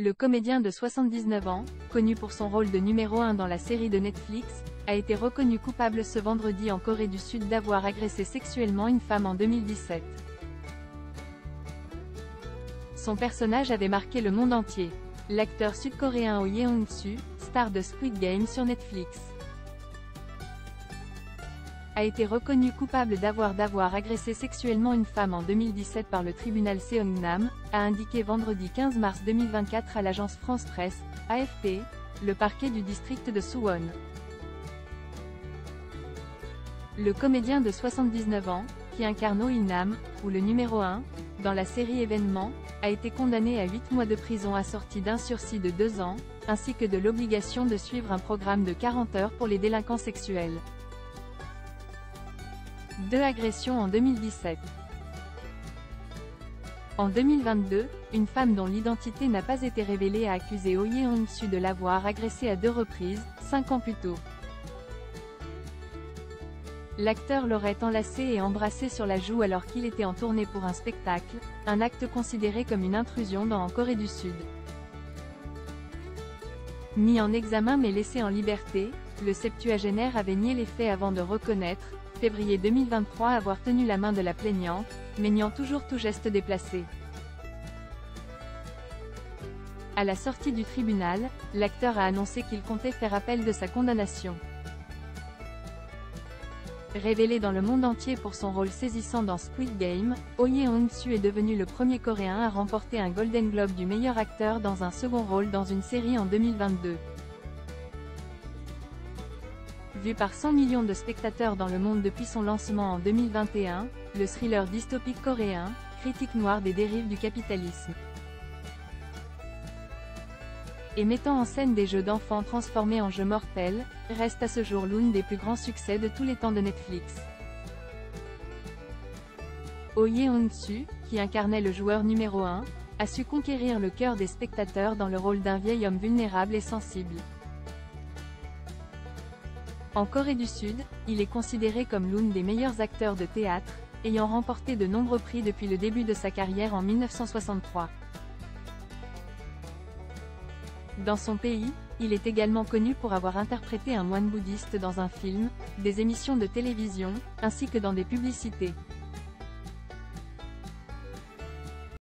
Le comédien de 79 ans, connu pour son rôle de numéro 1 dans la série de Netflix, a été reconnu coupable ce vendredi en Corée du Sud d'avoir agressé sexuellement une femme en 2017. Son personnage avait marqué le monde entier. L'acteur sud-coréen Oh Yeon-su, star de Squid Game sur Netflix, a été reconnu coupable d'avoir agressé sexuellement une femme en 2017 par le tribunal Seongnam, a indiqué vendredi 15 mars 2024 à l'agence France Presse, AFP, le parquet du district de Suwon. Le comédien de 79 ans, qui incarne Oh In-nam, ou le numéro 1, dans la série Événement, a été condamné à 8 mois de prison assorti d'un sursis de 2 ans, ainsi que de l'obligation de suivre un programme de 40 heures pour les délinquants sexuels. 2 agressions en 2017. En 2022, une femme dont l'identité n'a pas été révélée a accusé Oh Yeon-su de l'avoir agressée à 2 reprises, 5 ans plus tôt. L'acteur l'aurait enlacée et embrassée sur la joue alors qu'il était en tournée pour un spectacle, un acte considéré comme une intrusion en Corée du Sud. Mis en examen mais laissé en liberté, le septuagénaire avait nié les faits avant de reconnaître, février 2023, avoir tenu la main de la plaignante, mais niant toujours tout geste déplacé. À la sortie du tribunal, l'acteur a annoncé qu'il comptait faire appel de sa condamnation. Révélé dans le monde entier pour son rôle saisissant dans Squid Game, Oh Yeon-su est devenu le premier Coréen à remporter un Golden Globe du meilleur acteur dans un second rôle dans une série en 2022. Vu par 100 millions de spectateurs dans le monde depuis son lancement en 2021, le thriller dystopique coréen, critique noire des dérives du capitalisme et mettant en scène des jeux d'enfants transformés en jeux mortels, reste à ce jour l'une des plus grands succès de tous les temps de Netflix. Oh Yeon-su, qui incarnait le joueur numéro 1, a su conquérir le cœur des spectateurs dans le rôle d'un vieil homme vulnérable et sensible. En Corée du Sud, il est considéré comme l'un des meilleurs acteurs de théâtre, ayant remporté de nombreux prix depuis le début de sa carrière en 1963. Dans son pays, il est également connu pour avoir interprété un moine bouddhiste dans un film, des émissions de télévision, ainsi que dans des publicités.